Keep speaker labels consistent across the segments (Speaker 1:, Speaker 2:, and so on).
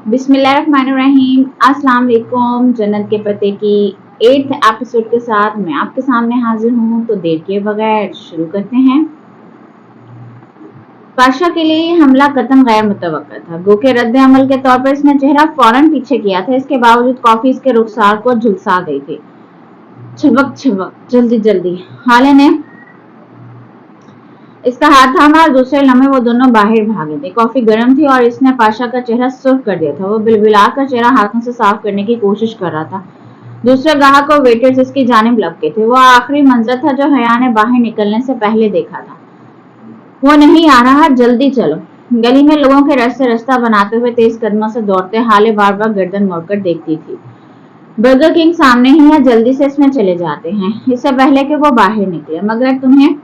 Speaker 1: बिस्मिल्लाहिर्रहमानिर्रहीम। अस्सलाम वालेकुम। जन्नत के पते की 8th एपिसोड के साथ मैं आपके सामने हाजिर हूँ। तो देर किए बगैर शुरू करते हैं। पाशा के लिए ये हमला कतन गैर मुतवक्का था। गो के रद्द अमल के तौर पर इसने चेहरा फौरन पीछे किया था। इसके बावजूद कॉफी इसके रुखसार को झुलसा गई थी। छबक छबक, जल्दी जल्दी। हाले ने इसका हाथ थामा और दूसरे लम्हे वो दोनों बाहर भागे थे। कॉफी गर्म थी और इसने पाशा का चेहरा सुर्ख कर दिया था। वो बिलबिलाकर चेहरा हाथों से साफ करने की कोशिश कर रहा था। दूसरे ग्राहक और वेटर्स इसकी जानिब लपके थे। वो आखिरी मंजर था जो हया ने बाहर निकलने से पहले देखा था। वो नहीं आ रहा, जल्दी चलो। गली में लोगों के रस से रास्ता बनाते हुए तेज कदमों से दौड़ते हाले बार बार गर्दन मोड़कर देखती थी। बर्गर किंग सामने ही है, जल्दी से इसमें चले जाते हैं इससे पहले कि वो बाहर निकले। मगर तुम्हें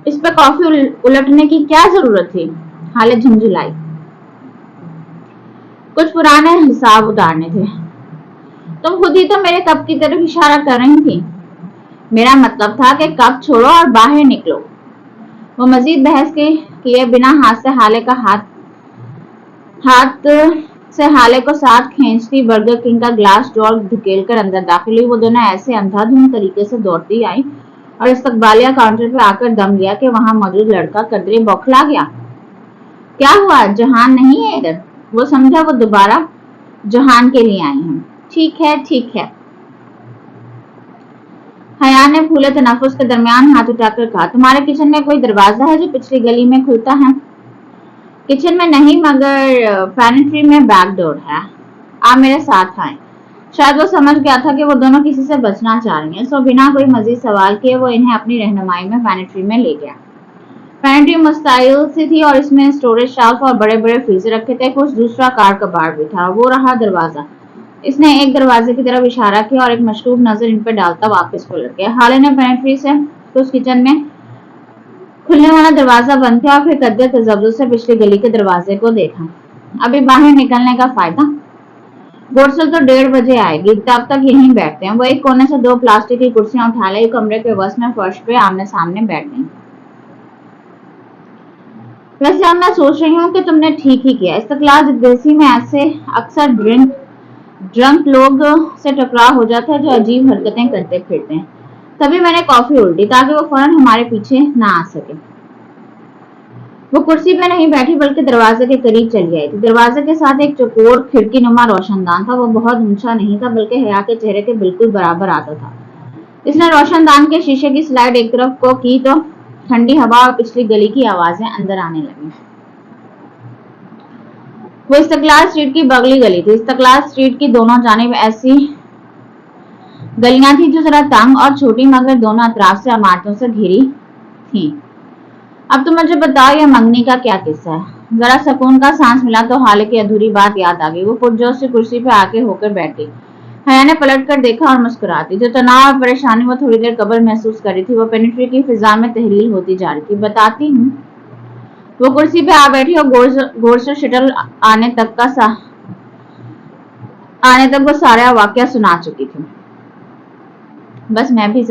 Speaker 1: इस पर कॉफी उलटने की क्या जरूरत थी? हाले झुंझुलाई। कुछ पुराने हिसाब उतारने थे। तुम खुद ही तो मेरे कप की तरफ इशारा कर रही थी। मेरा मतलब था कि कप छोड़ो और बाहर निकलो। वो मजीद बहस के किए बिना हाथ से हाले को साथ खींचती बर्गर किंग का ग्लास डोर धकेलकर अंदर दाखिल हुई। वो दोनों ऐसे अंधाधुंध तरीके से दौड़ती आई और इस्तकबालिया काउंटर पर आकर दम लिया कि वहां मौजूद लड़का कदरे बौखला गया। क्या हुआ? जहान नहीं है इधर? वो समझा वो दोबारा जहान के लिए आई हैं। ठीक है ठीक है। हया ने फूले तनफ्फुस के दरमियान हाथ उठाकर कहा, तुम्हारे किचन में कोई दरवाजा है जो पिछली गली में खुलता है? किचन में नहीं, मगर पैनिट्री में बैक डोर है। आप मेरे साथ आए। शायद वो समझ गया था कि वो दोनों किसी से बचना चाह रही हैं, सो बिना कोई मजीद सवाल किए वो इन्हें अपनी रहनुमाई में पैनिट्री में ले गया। पैनिट्री मुस्ताइल सी थी और इसमें स्टोरेज शेल्फ और बड़े बड़े फ्रीजर रखे थे। कुछ दूसरा कार कबाड़ भी था। वो रहा दरवाजा। इसने एक दरवाजे की तरफ इशारा किया और एक मशकूक नजर इन पर डालता वापस पलट गया। हाले ने पैनिट्री से उस किचन में खुलने वाला दरवाजा बंद किया और फिर कद्दे तजब्बुस से पिछली गली के दरवाजे को देखा। अभी बाहर निकलने का फायदा? गोरसल तो 1:30 बजे आएगी, तब तक यहीं बैठते हैं। वो एक कोने से 2 प्लास्टिक की कुर्सियां उठा लाई, कमरे के वस्त में फर्श पे आमने सामने बैठ गई। वैसे अब मैं सोच रही हूँ कि तुमने ठीक ही किया। इस्तकलाल जद्देसी में ऐसे अक्सर ड्रंक लोग से टकराव हो जाता है जो अजीब हरकतें करते फिरते हैं। तभी मैंने कॉफी उल्टी ताकि वो फौरन हमारे पीछे ना आ सके। वो कुर्सी पे नहीं बैठी बल्कि दरवाजे के करीब चली आई थी। दरवाजे के साथ एक चौकोर खिड़की नुमा रोशनदान था। वो बहुत ऊंचा नहीं था बल्कि हया के चेहरे के बिल्कुल बराबर आता था। इसने रोशनदान के शीशे की स्लाइड एक तरफ को की तो ठंडी हवा और पिछली गली की आवाजें अंदर आने लगी। वो इस्तकलाल स्ट्रीट की बगली गली थी। इस्तकलाल स्ट्रीट की दोनों जानिब ऐसी गलियां थी जो जरा तंग और छोटी मगर दोनों अतराफ से इमारतों से घिरी थी। अब तो मुझे बताओ ये मंगनी का क्या किस्सा है? जरा सुकून का सांस मिला तो हाले की अधूरी बात याद आ गई। वो पुरजोश से कुर्सी पे आके होकर बैठ गई। हया ने पलट कर देखा और मुस्कुराती। जो तनाव और परेशानी वो थोड़ी देर कबल महसूस कर रही थी वो पेनिट्री की फिजा में तहलील होती जा रही थी। बताती हूँ। वो कुर्सी पे आ बैठी और गौर से शटल आने तक वो सारा वाकया सुना चुकी थी। बस मैं भी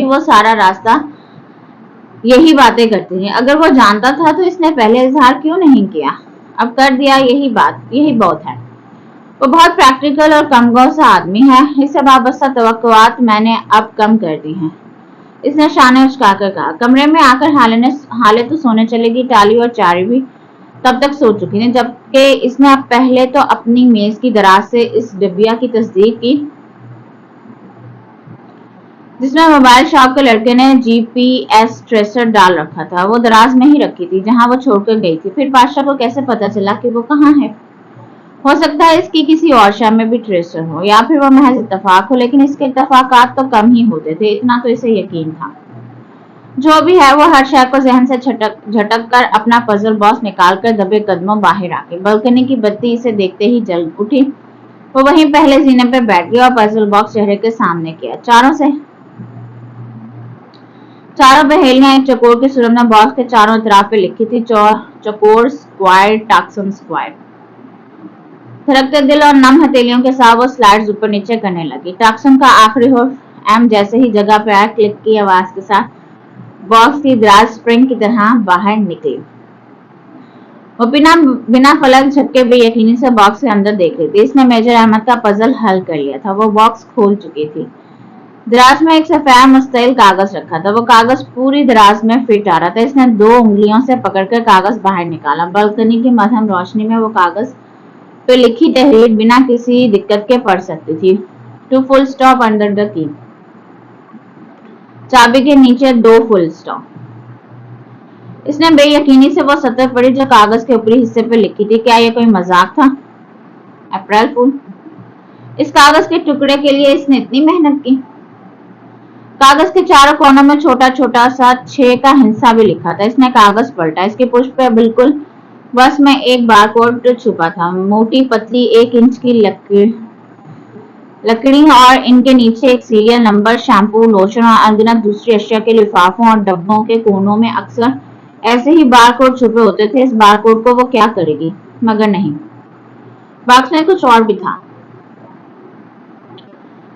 Speaker 1: वो सारा रास्ता यही बातें करती थी। अगर वो जानता था तो इसने पहले इजहार क्यों नहीं किया? अब कर दिया, यही बहुत है। वो बहुत प्रैक्टिकल और कमगो सा आदमी है। इससे वाबस्ता तवक्कुआत मैंने अब कम कर दी हैं। इसने शाने उचकाकर कहा। कमरे में आकर हाले तो सोने चलेगी। टाली और चारी भी तब तक सो चुकी थी, जबकि इसने अब पहले तो अपनी मेज की दराज से इस डिबिया की तस्दीक की जिसमें मोबाइल शॉप के लड़के ने GPS ट्रेसर डाल रखा था। वो दराज में ही रखी थी जहां वो छोड़कर गई थी। फिर पाशा को कैसे पता चला कि वो कहाँ है? हो सकता है इसकी किसी और शहर में भी ट्रेसर हो या फिर वो महज इत्तफाक हो, लेकिन इसके इत्तफाकात तो कम ही होते थे, इतना तो इसे यकीन था। जो भी है वो हर शय को जहन से झटक कर अपना पजल बॉक्स निकाल कर दबे कदमों बाहर आके बालकनी की बत्ती इसे देखते ही जल उठी। वो वहीं पहले जीने पे बैठ गया और पजल बॉक्स चेहरे के सामने किया। चारों पहेलियां एक चकोर की सूरत में बॉक्स के चारों तरफ पे लिखी थी। चकोर स्क्वायर, टॉक्सन स्क्वायर। थिरकते दिल और नम हथेलियों के साथ वो स्लाइड्स ऊपर नीचे करने लगी। टॉक्सन का आखिरी हर्फ एम जैसे ही जगह पे आया, क्लिक की आवाज के साथ बॉक्स की दराज स्प्रिंग की तरह बाहर निकली। वो बिना पलक झपके बेयकीनी से बॉक्स के अंदर देख रही थी। इसने मेजर अहमद का पजल हल कर लिया था। वो बॉक्स खोल चुकी थी। दराज में एक सफेद मुस्तैल कागज रखा था। वो कागज पूरी दराज में फिट आ रहा था। इसने 2 उंगलियों से पकड़कर कागज बाहर निकाला। बालकनी की मध्यम रोशनी में वो कागज पे लिखी तहरीर बिना किसी दिक्कत के पढ़ सकती थी। Two full stop under the key. चाबी के नीचे 2 फुल स्टॉप। इसने बेयकीनी से वो सतर पढ़ी जो कागज के ऊपरी हिस्से पे लिखी थी। क्या ये कोई मजाक था? अप्रैल फूल। इस कागज के टुकड़े के लिए इसने इतनी मेहनत की। कागज के चारों कोनों में छोटा छोटा सा 6 का हिस्सा भी लिखा था। इसने कागज पलटा। इसके पृष्ठ पे बिल्कुल बस में एक बारकोड छुपा था। मोटी पतली 1 इंच की लकड़ी और इनके नीचे एक सीरियल नंबर, शैम्पू, लोशन और अनगिनत दूसरी अशिया के लिफाफों और डब्बों के कोनों में अक्सर ऐसे ही बारकोड छुपे होते थे। इस बारकोड को वो क्या करेगी? मगर नहीं, बॉक्स में कुछ और भी था।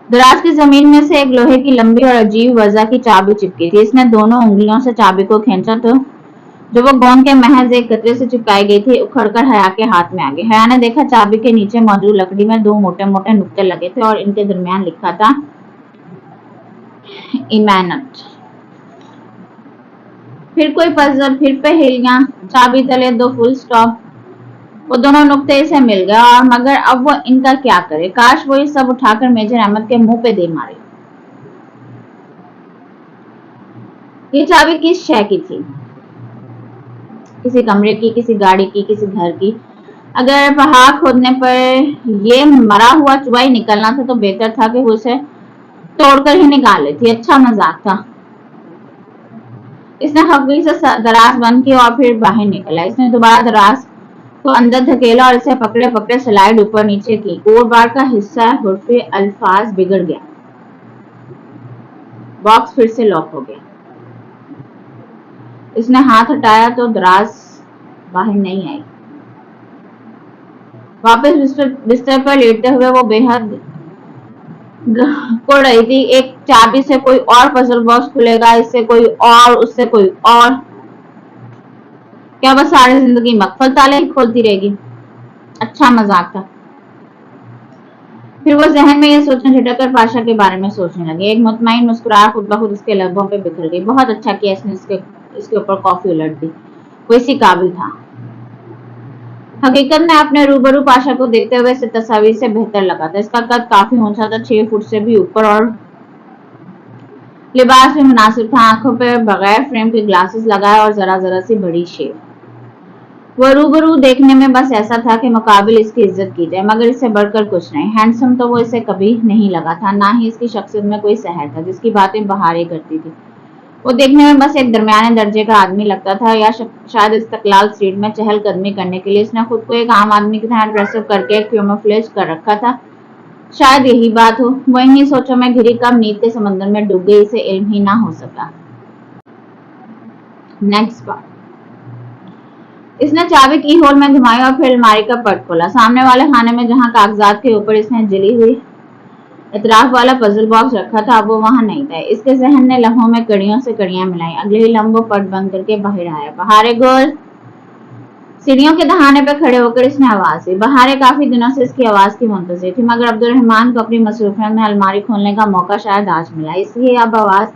Speaker 1: दराज की जमीन में से एक लोहे की लंबी और अजीब वजह की चाबी चिपकी थी। इसने दोनों उंगलियों से चाबी को खींचा तो जो वो गोंद के महज एक कतरे से चिपकाई गई थी, उखड़कर हया के हाथ में आ गई। हया ने देखा चाबी के नीचे मौजूद लकड़ी में 2 मोटे मोटे नुक्ते लगे थे और इनके दरमियान लिखा था इमानत। फिर कोई पजल, फिर पहेलियां, चाबी तले 2 फुल स्टॉप। वो दोनों नुक्ते इसे मिल गए और मगर अब वो इनका क्या करे? काश वो ये सब उठाकर मेजर अहमद के मुंह पे दे मारे। ये चाबी किस शय की थी? किसी कमरे की, किसी गाड़ी की, किसी घर की? अगर पहाड़ खोदने पर ये मरा हुआ चूहा ही निकलना था तो बेहतर था कि वो उसे तोड़कर ही निकाल लेती। अच्छा मजाक था। इसने खफगी से दराज बंद की और फिर बाहर निकला। इसने दोबारा दराज को अंदर धकेला और इसे पकड़े पकड़े स्लाइड ऊपर नीचे की। कोड बार का हिस्सा हुर्फे अल्फाज बिगड़ गया। बॉक्स फिर से लॉक हो गया। इसने हाथ हटाया तो दराज बाहर नहीं आई। वापस बिस्तर पर लेटते हुए वो बेहद को रही थी। एक चाबी से कोई और पजल बॉक्स खुलेगा, इससे कोई और, उससे कोई और। क्या बस सारी जिंदगी मकफल ताले ही खोलती रहेगी? अच्छा मजाक था। फिर वो जहन में ये सोचने झटक पाशा के बारे में सोचने लगी। एक मुतमईन मुस्कुराहट खुद ब खुद उसके लबों पे बिखर गई। बहुत अच्छा किया इसने इसके ऊपर कॉफी उलट दी। वो इसी काबिल था। हकीकत में अपने रूबरू पाशा को देखते हुए इसे तस्वीर से बेहतर लगा था। इसका कद काफी ऊंचा था, 6 फुट से भी ऊपर, और लिबास भी मुनासिब था। आंखों पर बगैर फ्रेम के ग्लासेस लगाए और जरा जरा सी बड़ी शेव। वो रूबरू देखने में बस ऐसा था कि मुकाबिल इसकी इज्जत की जाए, मगर इससे बढ़कर कुछ नहीं। हैंडसम तो वो इसे कभी नहीं लगा था, ना ही इसकी शख्सियत में कोई सहर था जिसकी बातें बहारें करती थी। वो देखने में बस एक दरमियाने दर्जे का आदमी लगता था, या शायद इस्तिकलाल स्ट्रीट में चहलकदमी करने के लिए इसने खुद को एक आम आदमी की तरह ड्रेसअप करके कैमोफ्लेज कर रखा था। शायद यही बात हो। वो इन्हीं सोचों में घिरी कब नींद के समंदर में डूब गई, इसे इल्म ही ना हो सका। Next part. इसने चाबी की होल में घुमाई और फिर अलमारी का पट खोला। सामने वाले खाने में जहां कागजात के ऊपर इसने जली हुई इतराफ वाला पजल बॉक्स रखा था, अब वो वहां नहीं था। इसके जहन ने लम्हों में कड़ियों से कड़ियां मिलाई। अगले ही लम्बो पट बंद करके बाहर आया। बहारे गोल। सीढ़ियों के दहाने पर खड़े होकर इसने आवाज दी। बहारे काफी दिनों से इसकी आवाज की मुंतजिर थी, मगर अब्दुर्रहमान को अपनी मसरूफियत में अलमारी खोलने का मौका शायद आज मिला, इसलिए अब आवाज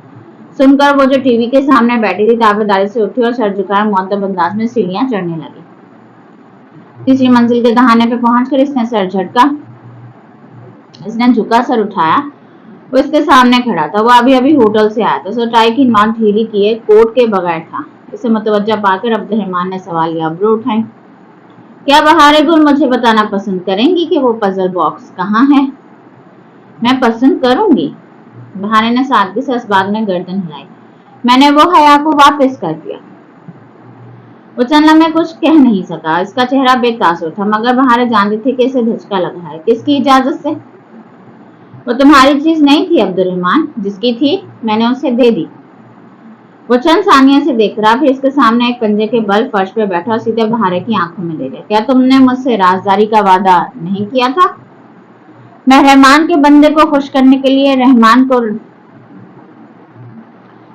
Speaker 1: सुनकर वो जो टीवी के सामने बैठी थी ताबेदारी से उठी और सर झुकाए मुअद्दब अंदाज में सीढ़ियां चढ़ने लगी। तीसरी मंजिल के दहाने पे पहुंचकर इसने सर झटका। इसने झुका सर उठाया। वो इसके सामने खड़ा था। वो अभी अभी होटल से आया था। टाई की नॉट ढीली किए कोट के बगैर था। इसे मुतवज्जा पाकर अब्दुर्रहमान ने सवाल या अब्रू उठाई। क्या बहारे गुल मुझे बताना पसंद करेंगी कि वो पजल बॉक्स कहाँ है? मैं पसंद करूंगी। बहारे ने सादगी से इस बात में गर्दन हिलाई। मैंने वो हया को वापस कर दिया। वो चंद लम्हे कुछ कह नहीं सका। इसका चेहरा बेतासुर था, मगर बहारे जानती थी कि इसे धचका लगा है। किसकी इजाजत से? वो तुम्हारी चीज नहीं थी अब्दुर्रहमान। जिसकी थी मैंने उसे दे दी। वो चंद सानिया से देख रहा, फिर इसके सामने एक पंजे के बल फर्श पे बैठा और सीधे बहारे की आंखों में ले गया। क्या तुमने मुझसे राजदारी का वादा नहीं किया था? मैं रहमान के बंदे को खुश करने के लिए रहमान को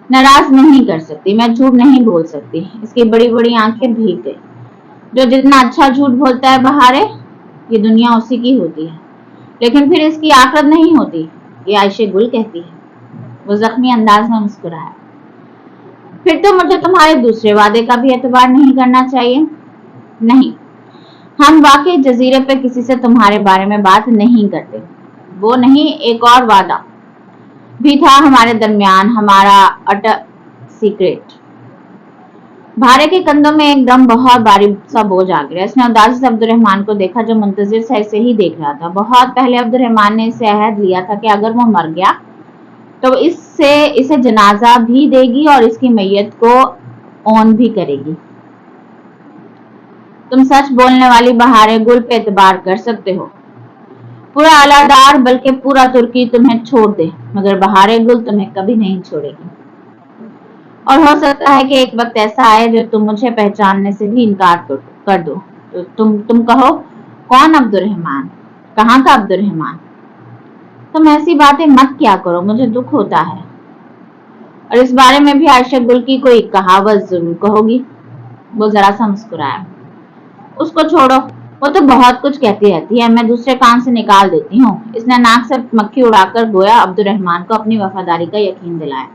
Speaker 1: नाराज नहीं कर सकती, मैं झूठ नहीं बोल सकती। इसकी बड़ी बड़ी आंखें भीग गई। जो जितना अच्छा झूठ बोलता है बहारे, ये दुनिया उसी की होती है, लेकिन फिर इसकी आखिरत नहीं होती, ये आयशे गुल कहती है। वो जख्मी अंदाज में मुस्कुराया। फिर तो मुझे तुम्हारे दूसरे वादे का भी एतबार नहीं करना चाहिए। नहीं, हम वाकई जजीरे पे किसी से तुम्हारे बारे में बात नहीं करते। वो नहीं, एक और वादा भी था हमारे दरमियान, हमारा अटल सीक्रेट। भारे के कंधों में एकदम बहुत भारी सा बोझ आ गया। इसने उदासी से अब्दुर्रहमान को देखा, जो मुंतजिर से ऐसे ही देख रहा था। बहुत पहले अब्दुर्रहमान ने इससे अहद लिया था कि अगर वो मर गया तो इसे जनाजा भी देगी और इसकी मैयत को ऑन भी करेगी। तुम सच बोलने वाली बहारे गुल पे एतबार कर सकते हो। पूरा अलादार बल्कि पूरा तुर्की तुम्हें छोड़ दे, मगर बहारे गुल तुम्हें कभी नहीं छोड़ेगी। और हो सकता है कि एक वक्त ऐसा आए जो तुम मुझे पहचानने से भी इनकार कर दो। तो तुम कहो, कौन अब्दुर्रहमान? कहाँ का अब्दुर्रहमान? तुम ऐसी बातें मत क्या करो, मुझे दुख होता है। और इस बारे में भी आयशा गुल की कोई कहावत जरूर कहोगी। वो जरा सा मुस्कुराया। उसको छोड़ो, वो तो बहुत कुछ कहती रहती है, मैं दूसरे कान से निकाल देती हूँ। इसने नाक से मक्खी उड़ाकर गोया अब्दुर्रहमान को अपनी वफादारी का यकीन दिलाया।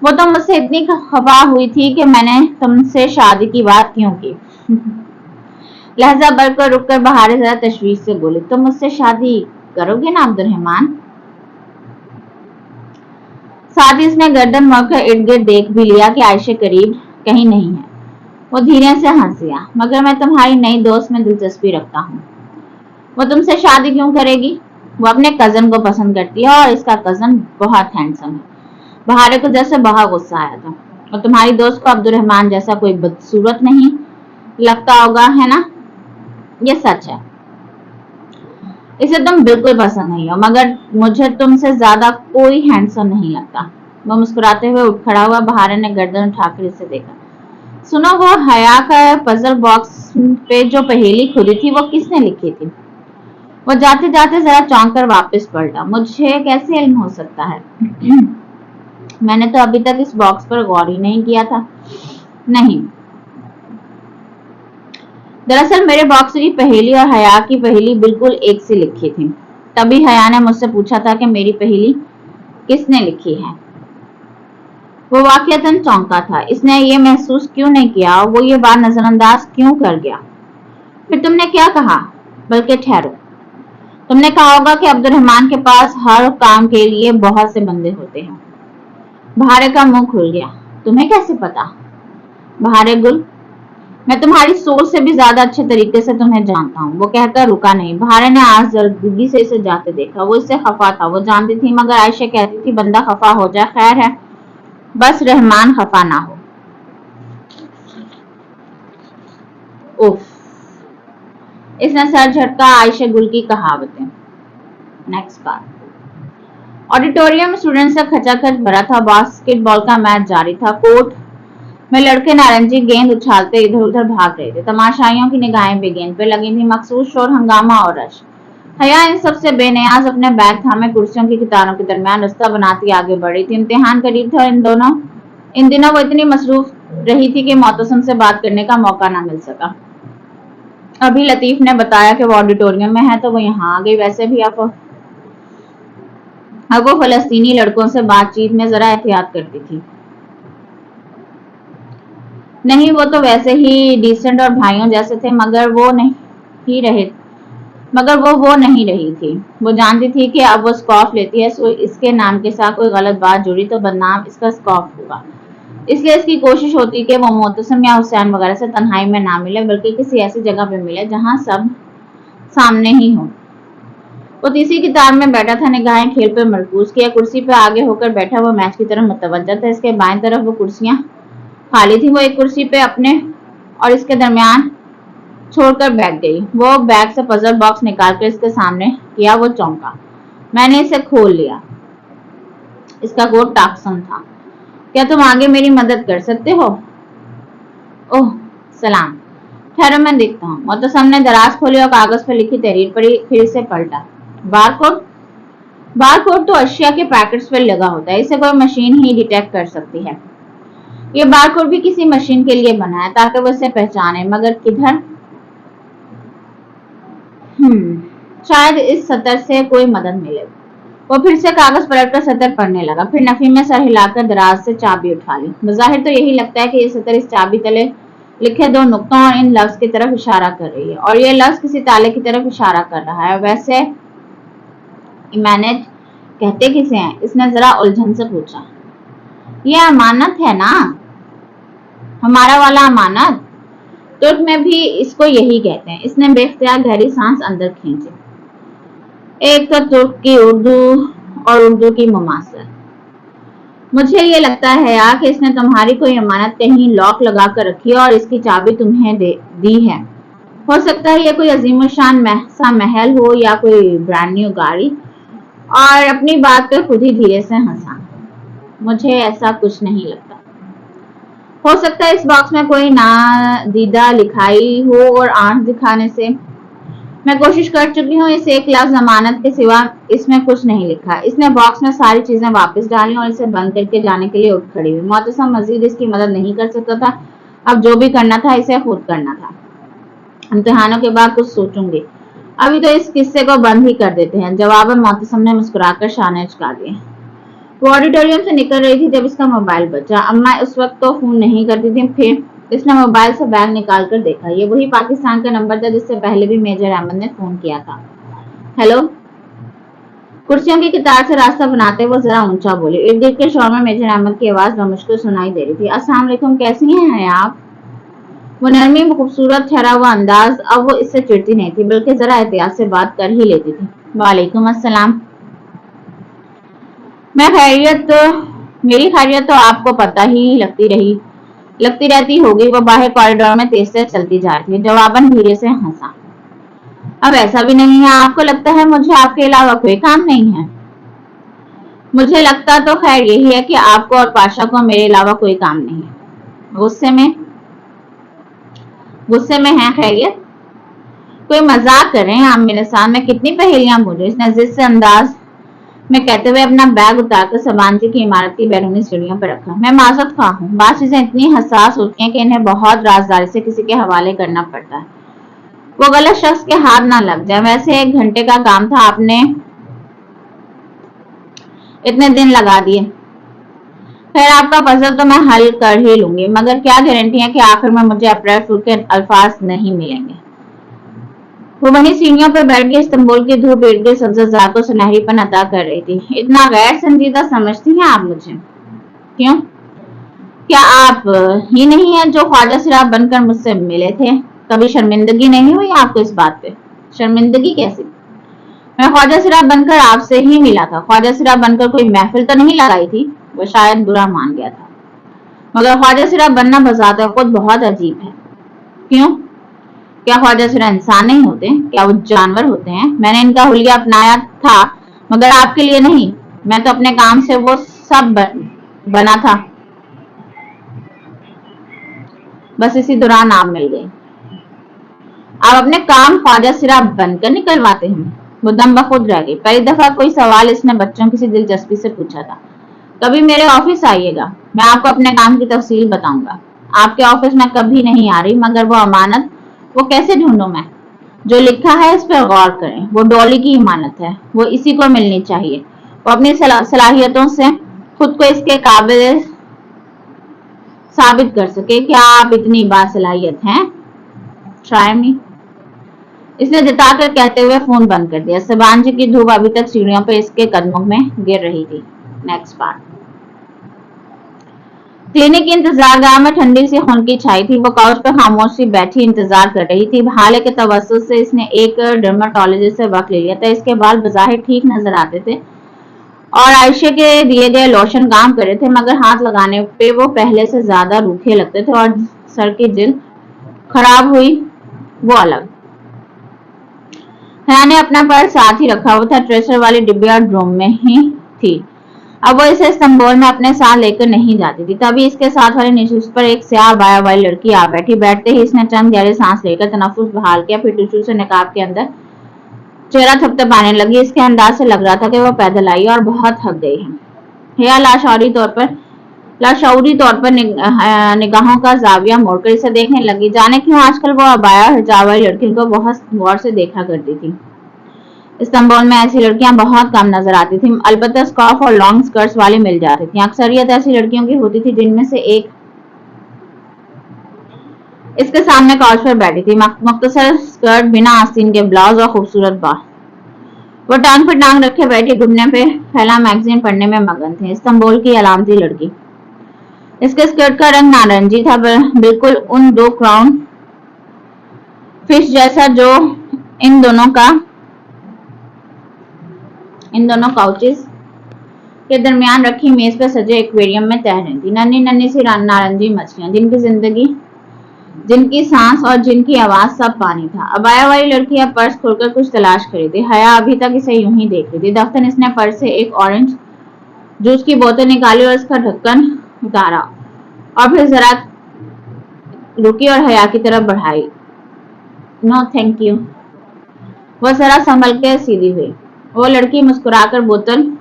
Speaker 1: वो तो मुझसे इतनी खफा हुई थी कि मैंने तुमसे शादी की बात क्यों की। लहजा भर कर रुक कर बहारे जरा तशवीश से बोली, तुम मुझसे शादी करोगे ना अब्दुर्रहमान? साथ ही इसने गर्दन मोड़कर इर्द गिर्द देख भी लिया कि आयशे करीब कहीं नहीं है। वो धीरे से हंसिया, मगर मैं तुम्हारी नई दोस्त में दिलचस्पी रखता हूँ। वो तुमसे शादी क्यों करेगी? वो अपने कजन को पसंद करती है और इसका कजन बहुत हैंडसम है। बहारे को जैसे बहुत गुस्सा आया था। और तुम्हारी दोस्त को अब्दुर्रहमान जैसा कोई बदसूरत नहीं लगता होगा, है ना? ये सच है। इसे तुम बिल्कुल पसंद नहीं हो, मगर मुझे तुमसे ज्यादा कोई हैंडसम नहीं लगता। वो मुस्कुराते हुए उठ खड़ा हुआ। बहारे ने गर्दन उठाकर इसे देखा। सुनो, वो हया का पजल बॉक्स पे जो पहेली खुली थी वो किसने लिखी थी? वो जाते जाते जरा चौंक कर वापस पलटा। मुझे कैसे इल्म हो सकता है? मैंने तो अभी तक इस बॉक्स पर गौर ही नहीं किया था। नहीं, दरअसल मेरे बॉक्स की पहेली और हया की पहेली बिल्कुल एक सी लिखी थी। तभी हया ने मुझसे पूछा था कि मेरी पहेली किसने लिखी है। वो वाकईतन चौंका था। इसने ये महसूस क्यों नहीं किया, वो ये बात नजरअंदाज क्यों कर गया? फिर तुमने क्या कहा? बल्कि ठहरो, तुमने कहा होगा कि अब्दुर्रहमान के पास हर काम के लिए बहुत से बंदे होते हैं। बहारे का मुंह खुल गया। तुम्हें कैसे पता? बहारे गुल, मैं तुम्हारी सोच से भी ज्यादा अच्छे तरीके से तुम्हें जानता हूँ। वो कहकर रुका नहीं। बहारे ने आज जल्दी से इसे जाते देखा। वो इससे खफा था, वो जानती थी, मगर आयशा कहती थी बंदा खफा हो जाए खैर है, बस रहमान खफा ना हो। उफ, इसने सर झटका। आयशा गुल की कहावतें। Next part. ऑडिटोरियम में स्टूडेंट्स का खचाखच भरा था। बास्केटबॉल का मैच जारी था। कोर्ट में लड़के नारंगी गेंद उछालते इधर उधर भाग रहे थे। तमाशाइयों की निगाहें भी गेंद पे लगी थी। मखसूस शोर, हंगामा और रश। हया इन सबसे बेनियाज अपने बैग थामे कुर्सियों की कतारों के दरमियान रास्ता बनाती आगे बढ़ी थी। इम्तिहान करीब था। इन दिनों वो इतनी मसरूफ रही थी कि मोतसम से बात करने का मौका ना मिल सका। अभी लतीफ ने बताया कि वो ऑडिटोरियम में है तो वो यहाँ आ गई। वैसे भी अब वो फलस्तीनी लड़कों से बातचीत में जरा एहतियात करती थी। नहीं, वो तो वैसे ही डिसेंट और भाइयों जैसे थे, मगर वो नहीं रही थी। वो जानती थी कि अब वो स्कॉफ लेती है, सो इसके नाम के साथ कोई गलत बात जुड़ी तो बदनाम इसका स्कॉफ होगा। इसलिए इसकी कोशिश होती कि वो मोतसम या हुसैन वगैरह से तन्हाई में ना मिले, बल्कि किसी ऐसी जगह पे मिले जहां सब सामने ही हो। वो तीसरी किताब में बैठा था, निगाहें खेल पर मरकूज किया। कुर्सी पे आगे होकर बैठा वो मैच की तरफ मुतवज्जा था। इसके बाएं तरफ वो कुर्सियां खाली थी। वो एक कुर्सी पे अपने और इसके दरमियान छोड़कर बैठ गई। वो बैग से पजल बॉक्स निकालकर इसके सामने किया। वो चौंका। मैंने इसे खोल लिया। इसका कोट टाक्सन था। क्या तुम आगे मेरी मदद कर सकते हो? ओह सलाम, ठहरो मैं देखता हूँ। मोतसम ने दराज खोली और कागज पर लिखी तहरीर पढ़ी, फिर इसे पलटा। बारकोड? बार कोड तो अशिया के पैकेट्स पर लगा होता है, इसे कोई मशीन ही डिटेक्ट कर सकती है। ये बार कोड भी किसी मशीन के लिए बना है ताकि वो इसे पहचाने, मगर किधर? शायद इस सतर से कोई मदद मिले। वो फिर से कागज पलटकर सतर पढ़ने लगा, फिर नफी में सर हिलाकर दराज से चाबी उठा ली। बज़ाहिर तो यही लगता है कि ये सतर इस चाबी तले लिखे दो नुक्तों और इन लफ्ज की तरफ इशारा कर रही है, और ये लफ्ज किसी ताले की तरफ इशारा कर रहा है। वैसे इमानत कहते किसे हैं? इसने जरा उलझन से पूछा। ये अमानत है ना, हमारा वाला अमानत। तुर्क में भी इसको यही कहते हैं। इसने बेख्तियार गहरी सांस अंदर खींची। एक तो तुर्क की उर्दू और उर्दू की मुमासर। मुझे ये लगता है यार कि इसने तुम्हारी कोई अमानत कहीं लॉक लगा कर रखी है और इसकी चाबी तुम्हें दी है। हो सकता है ये कोई अजीमुशान सा महल हो या कोई ब्रांड न्यू गाड़ी। और अपनी बात पे खुद ही धीरे से हंसा। मुझे ऐसा कुछ नहीं लगता। हो सकता है इस बॉक्स में कोई नादीदा लिखाई हो और आंख दिखाने से। मैं कोशिश कर चुकी हूँ, इस एक लफ्ज अमानत के सिवा इसमें कुछ नहीं लिखा। इसने बॉक्स में सारी चीजें वापस डाली और इसे बंद करके जाने के लिए उठ खड़ी हुई। मोहतसम मजीद इसकी मदद नहीं कर सकता था। अब जो भी करना था इसे खुद करना था। इम्तिहानों के बाद कुछ सोचूंगी, अभी तो इस किस्से को बंद ही कर देते हैं। जवाबन मोहतसम ने मुस्कुराकर शाने चुका दिए। वो ऑडिटोरियम से निकल रही थी जब इसका मोबाइल बजा। अम्मा उस वक्त तो फोन नहीं करती थी। फिर इसने मोबाइल से बैग निकाल कर देखा। ये वही पाकिस्तान का नंबर था जिससे पहले भी मेजर अहमद ने फोन किया था। हेलो। कुर्सियों की कतार से रास्ता बनाते वो जरा ऊंचा बोली। इर्द गिर्द के शोर में मेजर अहमद की आवाज बमुश्किल सुनाई दे रही थी। अस्सलाम वालेकुम, कैसी हैं आप? वो नरमी खूबसूरत ठहरा हुआ अंदाज अब वो इससे चिढ़ती नहीं थी, बल्कि जरा एहतियात से बात कर ही लेती थी। वालेकुम अस्सलाम। मेरी खैरियत तो आपको पता ही लगती रहती होगी। वो बाहर कॉरिडोर में तेज से चलती जा रही थी। जवाबन धीरे से हंसा। अब ऐसा भी नहीं है, आपको लगता है मुझे आपके अलावा कोई काम नहीं है? मुझे लगता तो खैर यही है कि आपको और पाशा को मेरे अलावा कोई काम नहीं है। गुस्से में है खैरियत? कोई मजाक कर रहे हैं आप मेरे साथ? मैं कितनी पहेलियां बोलूं? इसने जिद से अंदाज में कहते हुए अपना बैग उतारकर सबानजी की इमारत की बैरूनी सीढ़ियों पर रखा। मैं माजरत खा हूँ, बात चीजें इतनी हसास होती हैं कि इन्हें बहुत राजदारी से किसी के हवाले करना पड़ता है। वो गलत शख्स के हाथ ना लग जाए। वैसे 1 घंटे का काम था, आपने इतने दिन लगा दिए। खैर आपका पजल तो मैं हल कर ही लूंगी, मगर क्या गारंटी है कि आखिर में मुझे अप्रैल फूल के अल्फाज नहीं मिलेंगे। वो वहीं सीढ़ियों पर बैठ के इस्तांबुल की धूप इर्द गिर्द सब्ज़ात को सुनहरीपन अता कर रही थी। इतना गैर संजीदा समझती हैं आप मुझे? क्यों? क्या आप ही नहीं है जो ख्वाजा सिराब बनकर मुझसे मिले थे? कभी शर्मिंदगी नहीं हुई आपको इस बात पे? शर्मिंदगी कैसी? मैं ख्वाजा सिराब बनकर आपसे ही मिला था। ख्वाजा सिराब बनकर कोई महफिल तो नहीं लगाई थी। वो शायद बुरा मान गया था, मगर ख्वाजा सिराब बनना बजाते खुद बहुत अजीब है। क्यों? क्या ख्वाजा सिराब इंसान नहीं होते? क्या वो जानवर होते हैं? मैंने इनका हुलिया अपनाया था, मगर आपके लिए नहीं। मैं तो अपने काम से वो सब बना था। बस इसी दौरान आप मिल गई। आप अपने काम ख्वाजा सिराब बनकर निकलवाते हैं। वो दम बखुद रह गई। पहली दफा कोई सवाल इसने बच्चों की सी दिलचस्पी से पूछा था। कभी मेरे ऑफिस आइएगा, मैं आपको अपने काम की तफसील बताऊंगा। आपके ऑफिस में कभी नहीं आ रही, मगर वो अमानत वो कैसे ढूंढूं मैं? जो लिखा है इस पर गौर करें। वो डॉली की अमानत है, वो इसी को मिलनी चाहिए। वो अपनी सलाहियतों से खुद को इसके काबिल साबित कर सके। क्या आप इतनी बासलाहियत हैं? Try me. इसने जताकर कहते हुए फोन बंद कर दिया। सबानजी की धूप अभी तक सीढ़ियों पर इसके कदमों में गिर रही थी। Next part. क्लिनिक की इंतजारगाह में ठंडी सी खुनकी छाई थी। वो काउच पर खामोशी बैठी इंतजार कर रही थी। हाले के तवज्जुह से इसने एक डर्माटोलॉजिस्ट से वक्त ले लिया था। इसके बाल बज़ाहिर ठीक नजर आते थे और आयशे के दिए गए लोशन काम कर रहे थे, मगर हाथ लगाने पे वो पहले से ज्यादा रूखे लगते थे और सर की जिल्द खराब हुई वो अलग। हया ने अपना पर्स साथ ही रखा हुआ था। ट्रेसर वाली डिब्बिया ड्रोम में ही थी। अब वो इसे इस्तांबुल में अपने साथ लेकर नहीं जाती थी। तभी इसके साथ वाले निशिस्त पर एक स्याह बाया वाली लड़की आ बैठी। बैठते ही इसने चंद गहरे सांस लेकर तनफ्फुस बहाल किया, फिर टिश्यू से निकाब के अंदर चेहरा थपथपाने लगी। इसके अंदाज से लग रहा था कि वो पैदल आई और बहुत थक गई है। हिया लाशौरी तौर पर निगाहों का जाविया मोड़कर इसे देखने लगी। जाने क्यों आजकल वो अबाया और हिजाब वाली लड़कियों को बहुत गौर से देखा करती थी। इस्तांबुल में ऐसी लड़कियां बहुत कम नजर आती थी, अलबत्ता स्कार्फ और लॉन्ग स्कर्ट्स वाली मिल जाती थी। अक्सरियत ऐसी लड़कियों की होती थी जिनमें से एक इसके सामने काउच पर बैठी थी, मुख्तसर स्कर्ट, बिना आस्तीन के ब्लाउज और खूबसूरत बाल। वो टांग पर टांग रखे बैठी घुटने पे फैला मैगजीन पढ़ने में मगन थे। इस्तांबुल की अलामती लड़की। इसके स्कर्ट का रंग नारंगी था, बिल्कुल उन दो क्राउन फिश जैसा जो इन दोनों काउचेस के दरमियान रखी मेज पर सजे एक्वेरियम में तैर रही थी। नन्ही नन्ही सी नारंगी मछलियां, जिनकी सांस और जिनकी आवाज सब पानी था। अबाया वाली लड़की अब पर्स खोलकर कुछ तलाश करी थी। हया अभी तक इसे यूं ही देख रही थी। दफ्तर इसने पर्स से एक ऑरेंज जूस की बोतल निकाली और उसका ढक्कन उतारा और फिर जरा रुकी और हया की तरफ बढ़ाई। No thank you. वह जरा संभल के सीधी हुई। वो लड़की मुस्कुराकर बोतल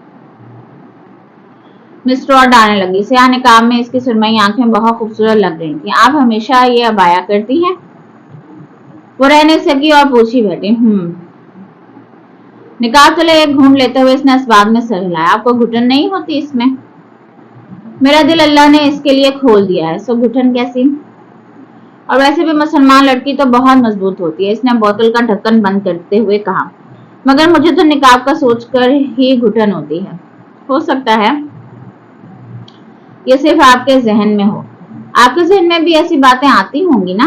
Speaker 1: में स्ट्रॉ डालने लगी। स्याह निकाब में इसकी सुरमई आंखें बहुत खूबसूरत लग रही थी। आप हमेशा ये अबाया करती हैं? वो रहने सकी और पूछी बैठी। निकाब तले एक घूम लेते हुए इसने इस बात में सर हिलाया। आपको घुटन नहीं होती इसमें? मेरा दिल अल्लाह ने इसके लिए खोल दिया है, सो घुटन कैसी? और वैसे भी मुसलमान लड़की तो बहुत मजबूत होती है, इसने बोतल का ढक्कन बंद करते हुए कहा। मगर मुझे तो निकाब का सोचकर ही घुटन होती है। हो सकता है ये सिर्फ आपके जहन में हो। आपके जहन में भी ऐसी बातें आती होंगी ना?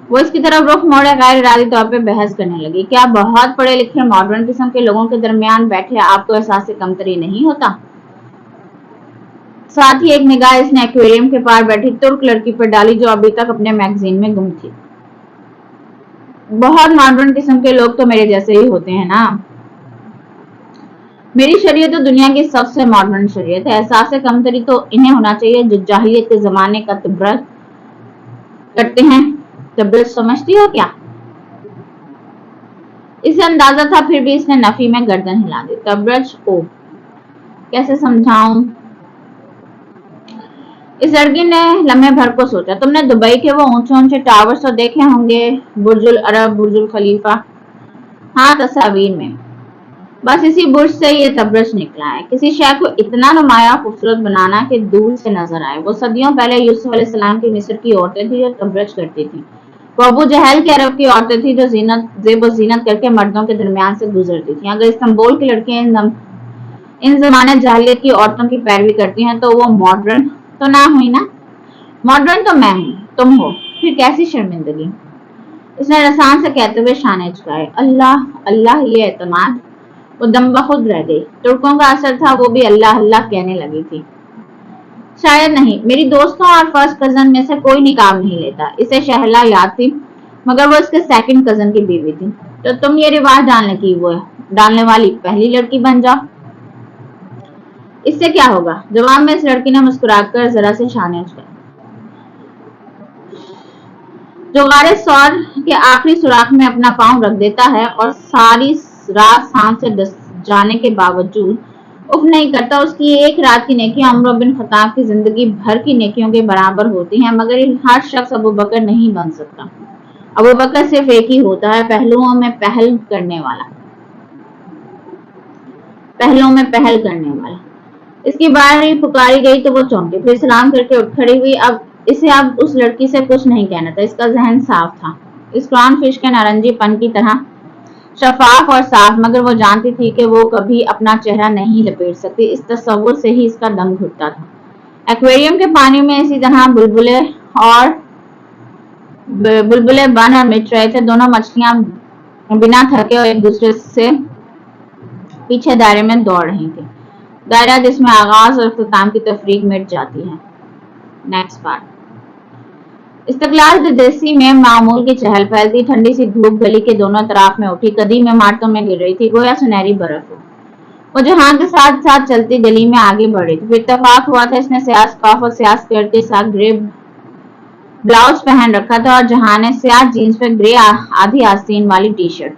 Speaker 1: वो इसकी तरफ रुख मोड़े गैर इरादी तौर पे बहस करने लगी। क्या बहुत पढ़े लिखे मॉडर्न किस्म के लोगों के दरमियान बैठे आपको एहसास कमतरी नहीं होता? साथ ही एक निगाह इसने एक्वेरियम के पार बैठी तुर्क लड़की पर डाली जो अभी तक अपने मैगजीन में गुम थी। बहुत मॉडर्न किस्म के लोग तो मेरे जैसे ही होते हैं ना। मेरी शरीयत तो दुनिया की सबसे मॉडर्न शरीयत है। एहसास कमतरी तो इन्हें होना चाहिए जो जाहिलियत के जमाने का तब्रज करते हैं। तब्रज समझती हो क्या? इसे अंदाजा था, फिर भी इसने नफी में गर्दन हिला दी। तब्रज को कैसे समझाऊं? इस लड़की ने लम्हे भर को सोचा। तुमने दुबई के वो ऊंचे ऊंचे टावर्स तो देखे होंगे, बुर्जुल अरब, बुर्जुल खलीफा। हाँ, तस्वीर में। बस इसी बुर्ज से ये तब्रज निकला है। किसी शय को इतना नुमाया खूबसूरत बनाना कि दूर से नजर आए। वो सदियों पहले यूसुफ अलैहिस्सलाम की मिस्र की औरतें थी जो तब्रज करती थी। वो अबू जहल के अरब की औरतें थी जो जेब जीनत करके मर्दों के दरमियान से गुजरती थी। अगर इस्तांबुल की लड़कियां इन जमाने जाहिलियत की औरतों की पैरवी करती हैं तो वो मॉडर्न तो ना हुई ना। मॉडर्न तो मैं हूँ, तुम हो, फिर कैसी शर्मिंदगी। इसने रसान से कहते हुए शाने झुकाए। अल्लाह अल्लाह, ये एतमाद। वो दम बखुद रह गई। तुर्कों का असर था, वो भी अल्लाह अल्लाह कहने लगी थी। शायद नहीं, मेरी दोस्तों और फर्स्ट कजन में से कोई निकाब नहीं लेता। इसे शहला याद थी, मगर वो इसके सेकंड कजन की बीवी थी। तो तुम ये रिवाज डालने वाली पहली लड़की बन जाओ। इससे क्या होगा? जवाब में इस लड़की ने मुस्कुराकर जरा से शाने उछाले। जो गारे सौर के आखिरी सुराख में अपना पांव रख देता है और सारी रात सांस से जाने के बावजूद उफ नहीं करता, उसकी एक रात की नेकियां उमर बिन खत्ताब की जिंदगी भर की नेकियों के बराबर होती हैं। मगर हर शख्स अबू बकर नहीं बन सकता। अबू बकर सिर्फ एक ही होता है, पहलुओं में पहल करने वाला। इसकी बारी पुकारी गई तो वो चौंकी, फिर सलाम करके उठ खड़ी हुई। अब उस लड़की से कुछ नहीं कहना था। इसका जहन साफ था, इस क्राउन फिश के नारंगीपन की तरह शफाफ और साफ। मगर वो जानती थी कि वो कभी अपना चेहरा नहीं लपेट सकती। इस तस्वुर से ही इसका दम घुटता था। एक्वेरियम के पानी में इसी तरह बुलबुले बन और मिट रहे थे। दोनों मछलियां बिना थके और एक दूसरे से पीछे दायरे में दौड़ रही थी। दायरा जिसमें आगाज और इख्तिताम की तफरीक मिट जाती है। Next part. इस्तकलाल देसी में मामूल की चहल पहल थी। ठंडी सी धूप गली के दोनों तरफ में उठी कदीम इमारतों में गिर रही थी, गोया सुनहरी बर्फ हो। वो जहां के साथ साथ चलती गली में आगे बढ़ रही थी। फिर इत्तेफाक हुआ था, इसने स्याह स्कार्फ और स्याह स्कर्ट के साथ ग्रे ब्लाउज पहन रखा था और जहां ने स्याह जीन्स पे ग्रे आधी आस्तीन वाली टी शर्ट।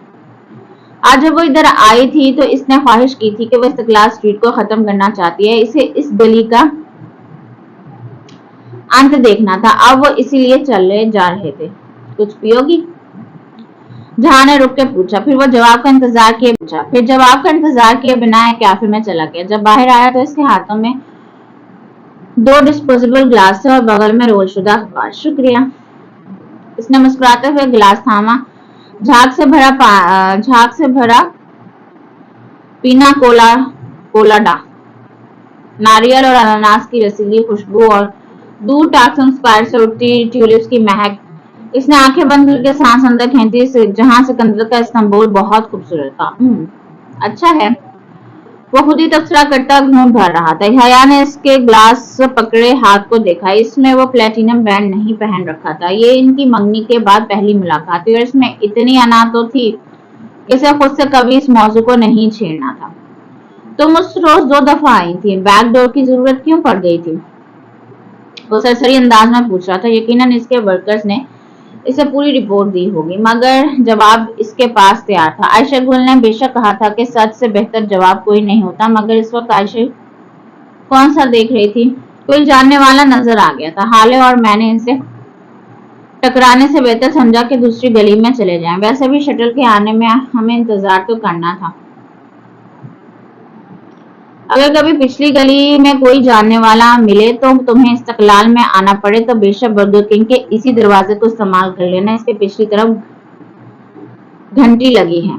Speaker 1: आज जब वो इधर आई थी तो इसने ख्वाहिश की थी कि वो इस्तिकलाल स्ट्रीट को खत्म करना चाहती है, इसे इस गली का अंत देखना था। अब वो इसीलिए चले जा रहे थे। कुछ पियोगी? जहां ने रुक के पूछा। फिर वो जवाब का इंतजार किए बिना कैफे में चला गया। जब बाहर आया तो इसके हाथों में 2 डिस्पोजेबल ग्लास थे और बगल में रोल शुदा अखबार। शुक्रिया। इसने मुस्कुराते हुए गिलास थामा। झाग से भरा पीना कोलाडा, नारियल और अनानास की रसीली खुशबू और दूर टैक्सन स्क्वायर से उठती ट्यूलिप्स की महक। इसने आंखें बंद करके सांस अंदर खींची। जहां सिकंदर का इस्तांबुल बहुत खूबसूरत था। अच्छा है, वो खुद ही तबसरा करता घूम भर रहा था। हया ने इसके ग्लास पकड़े हाथ को देखा। इसमें वो प्लेटिनम बैंड नहीं पहन रखा था। ये इनकी मंगनी के बाद पहली मुलाकात थी और इसमें इतनी अना तो थी, इसे खुद से कभी इस मौजू को नहीं छेड़ना था। तुम उस रोज 2 दफा आई थी, बैक डोर की जरूरत क्यों पड़ गई थी? वो सरसरी अंदाज में पूछ रहा था। यकीनन इसके वर्कर्स ने इसे पूरी रिपोर्ट दी होगी, मगर जवाब इसके पास तैयार था। आयशा गुल ने बेशक कहा था कि सच से बेहतर जवाब कोई नहीं होता, मगर इस वक्त आयशा कौन सा देख रही थी? कोई जानने वाला नजर आ गया था। हाले और मैंने इनसे टकराने से बेहतर समझा कि दूसरी गली में चले जाएं। वैसे भी शटल के आने में हमें इंतजार तो करना था। अगर कभी पिछली गली में कोई जानने वाला मिले तो तुम्हें इस्तिकलाल में आना पड़े तो बेशक बर्गर किंग के इसी दरवाजे को इस्तेमाल कर लेना। इसके पिछली तरफ घंटी लगी है।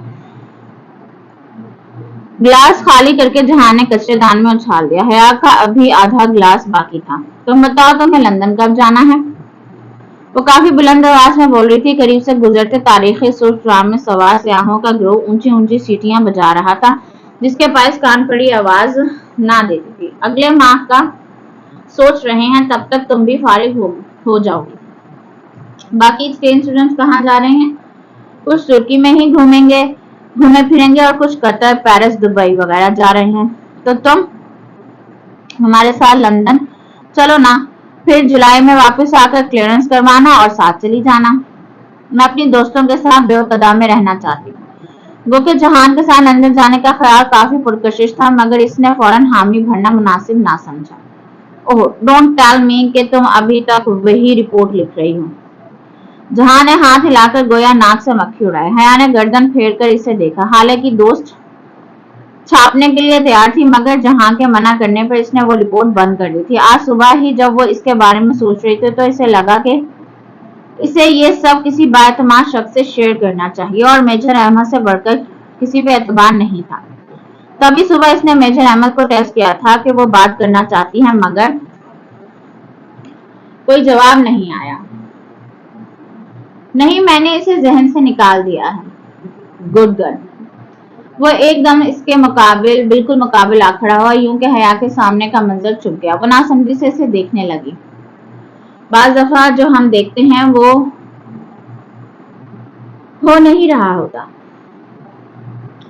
Speaker 1: ग्लास खाली करके जहां ने कचरेदान में उछाल दिया। हया का अभी आधा ग्लास बाकी था। तुम बताओ, तुम्हें लंदन कब जाना है? वो काफी बुलंद आवाज में बोल रही थी। करीब से गुजरते तारीखी सुर्ख ट्राम में सवार सियाहों का गिरोह ऊंची ऊंची सीटियां बजा रहा था, जिसके पास कान पड़ी आवाज ना देती थी। अगले माह का सोच रहे हैं, तब तक तुम भी फारिग हो जाओगी। बाकी एक्सचेंज स्टूडेंट्स कहाँ जा रहे हैं? कुछ तुर्की में ही घूमे फिरेंगे और कुछ कतर, पेरिस, दुबई वगैरह जा रहे हैं। तो तुम हमारे साथ लंदन चलो ना, फिर जुलाई में वापस आकर क्लियरेंस करवाना और साथ चली जाना। मैं अपनी दोस्तों के साथ बेवकदा में रहना चाहती हूँ। वो के जहान के साथ लंदन जाने का ख्याल काफी पुरकशिश था, मगर इसने फौरन हामी भरना मुनासिब ना समझा। ओह, डोंट टेल मी कि तुम अभी तक वही रिपोर्ट लिख रही हो। जहां ने हाथ हिलाकर गोया नाक से मक्खी उड़ाए। हया ने गर्दन फेरकर इसे देखा। हालांकि दोस्त छापने के लिए तैयार थी, मगर जहां के मना करने पर इसने वो रिपोर्ट बंद कर दी थी। आज सुबह ही जब वो इसके बारे में सोच रही थी तो इसे लगा कि इसे ये सब किसी बाएतमाद शख्स से शेयर करना चाहिए, और मेजर अहमद से बढ़कर किसी पे एतबार नहीं था। तभी सुबह इसने मेजर अहमद को टेक्स्ट किया था कि वो बात करना चाहती है, मगर कोई जवाब नहीं आया। नहीं, मैंने इसे जहन से निकाल दिया है। Good girl. वो एकदम इसके बिल्कुल मुकाबिल आ खड़ा हुआ, यूं के हया के सामने का मंजर चुप गया। वो नासमझी से इसे देखने लगी। बाज दफा जो हम देखते हैं वो हो नहीं रहा होता,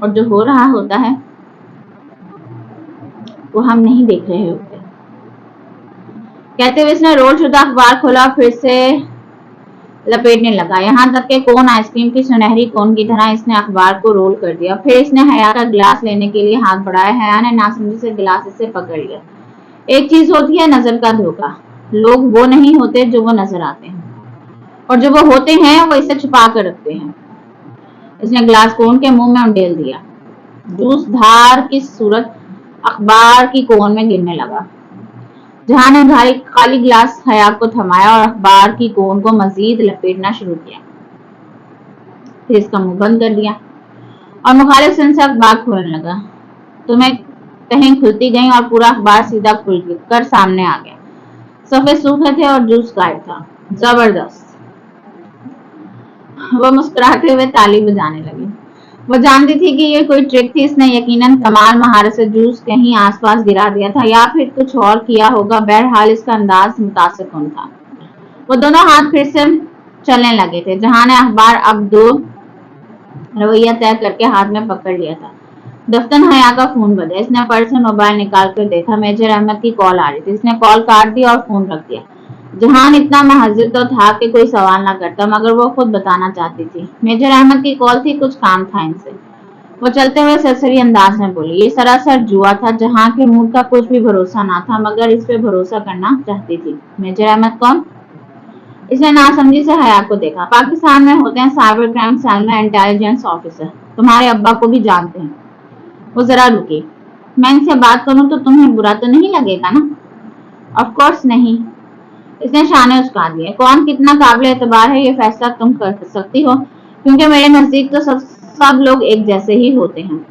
Speaker 1: और जो हो रहा होता है वो हम नहीं देख रहे होते। कहते हुए इसने रोल शुदा अखबार खोला, फिर से लपेटने लगा। यहाँ तक के कोन आइसक्रीम की सुनहरी कोन की तरह इसने अखबार को रोल कर दिया। फिर इसने हया का गिलास लेने के लिए हाथ बढ़ाया। हया ने नासमझी से गिलास इसे पकड़ लिया। एक चीज होती है नजर का धोखा। लोग वो नहीं होते जो वो नजर आते हैं, और जो वो होते हैं वो इसे छुपा कर रखते हैं। इसने गिलास कोन के मुंह में उंडेल दिया। जूस धार की सूरत अखबार की कोन में गिरने लगा। जहां ने खाली गिलास हया को थमाया और अखबार की कोन को मजीद लपेटना शुरू किया। फिर इसका मुंह बंद कर दिया और मुखालिफ सन से अखबार खोलने लगा। तुम्हें कहीं खुलती गई और पूरा अखबार सीधा खुल कर सामने आ गया। सफेद सूखे थे और जूस गायब था। जबरदस्त। वो मुस्कुराते हुए ताली बजाने लगी। वो जानती थी कि ये कोई ट्रिक थी। इसने यकीनन कमाल महारत से जूस कहीं आसपास गिरा दिया था या फिर कुछ और किया होगा। बहरहाल इसका अंदाज मुतासिर था। वो दोनों हाथ फिर से चलने लगे थे। जहां ने अखबार अब 2 रवैया तय करके हाथ में पकड़ लिया था। दफ्तन हया का फोन बजा। इसने पर्स से मोबाइल निकाल कर देखा। मेजर अहमद की कॉल आ रही थी। इसने कॉल काट दी और फोन रख दिया। जहान इतना महजिर तो था कि कोई सवाल ना करता, मगर वो खुद बताना चाहती थी। मेजर अहमद की कॉल थी, कुछ काम था इनसे। वो चलते हुए सरसरी अंदाज में बोली, ये सरासर जुआ था जहां के मूड का कुछ भी भरोसा ना था, मगर इस पे भरोसा करना चाहती थी। मेजर अहमद कौन? इसने नासमझी से हया को देखा। पाकिस्तान में होते हैं साइबर क्राइम सेल में इंटेलिजेंस ऑफिसर, तुम्हारे अब्बा को भी जानते हैं। वो जरा रुकी। मैं इनसे बात करूं तो तुम्हें बुरा तो नहीं लगेगा ना? ऑफ कोर्स नहीं। इसने शाने उचका दिए। कौन कितना काबिल एतबार है ये फैसला तुम कर सकती हो, क्योंकि मेरे नजदीक तो सब लोग एक जैसे ही होते हैं।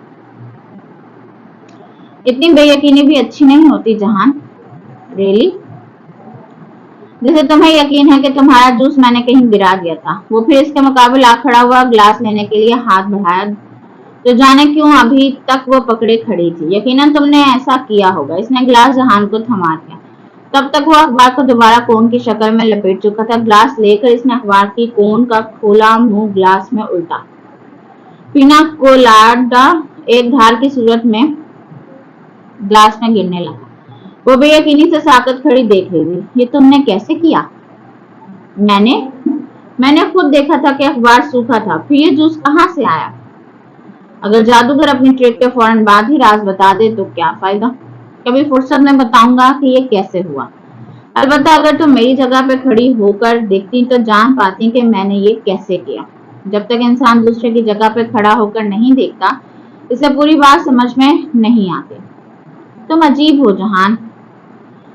Speaker 1: इतनी बेयकीनी भी अच्छी नहीं होती जहान। रियली? जैसे तुम्हें यकीन है कि तुम्हारा जूस मैंने कहीं गिरा दिया था। वो फिर इसके मुकाबले आ खड़ा हुआ, ग्लास लेने के लिए हाथ बढ़ाया, तो जाने क्यों अभी तक वो पकड़े खड़ी थी। यकीनन तुमने ऐसा किया होगा। इसने ग्लास जहान को थमा दिया। तब तक वो अखबार को दोबारा कोन की शक्ल में लपेट चुका था। ग्लास लेकर इसने अखबार की कोन का खोला मुंह ग्लास में उल्टा। पीना कोलाडा एक धार की सूरत में ग्लास में गिरने लगा। वो बेयकीनी से साकत खड़ी देख रही थी। ये तुमने कैसे किया? मैंने खुद देखा था कि अखबार सूखा था, फिर ये जूस कहाँ से आया? अगर जादूगर अपनी ट्रिक के फौरन बाद ही राज बता दे तो क्या फायदा? कभी फुर्सत में बताऊंगा कि ये कैसे हुआ। अलबत्ता अगर तुम मेरी जगह पे खड़ी होकर देखती तो जान पाती कि मैंने ये कैसे किया। जब तक इंसान दूसरे की जगह पे खड़ा होकर नहीं देखता, इसे पूरी बात समझ में नहीं आती। तुम अजीब हो जहान।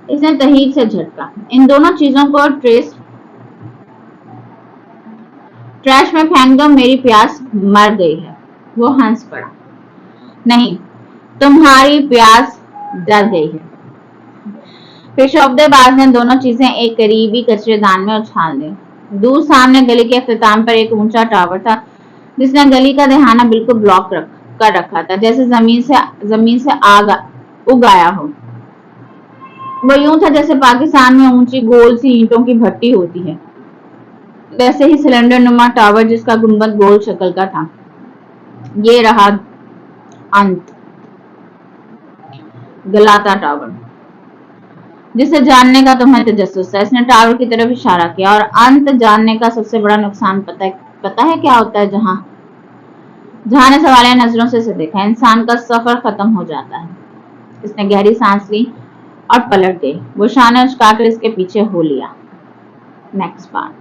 Speaker 1: इसने तहीर से झटका। इन दोनों चीजों को ट्रैश में फेंक दो, मेरी प्यास मर गई है। वो हंस पड़ा। नहीं, तुम्हारी प्यास डर गई है। फिर शोबदेबाज ने दोनों चीजें एक करीबी कचरेदान में उछाल दी। दूर सामने गली के अख्ताम पर एक ऊंचा टावर था, जिसने गली का दहाना बिल्कुल ब्लॉक कर रखा था, जैसे जमीन से आग उग आया हो। वो यूं था जैसे पाकिस्तान में ऊंची गोल सी ईंटों की भट्टी होती है, वैसे ही सिलेंडर नुमा टावर जिसका गुंबद गोल शक्ल का था। ये रहा अंत। गलाता टावर, जिसे जानने का तुम्हें तजस्सुस है। इसने टावर की तरफ इशारा किया। और अंत जानने का सबसे बड़ा नुकसान पता है क्या होता है? जहां ने सवालिया नजरों से देखा, इंसान का सफर खत्म हो जाता है। इसने गहरी सांस ली और पलट गई। वो शाने उचकाकर इसके पीछे हो लिया। Next part.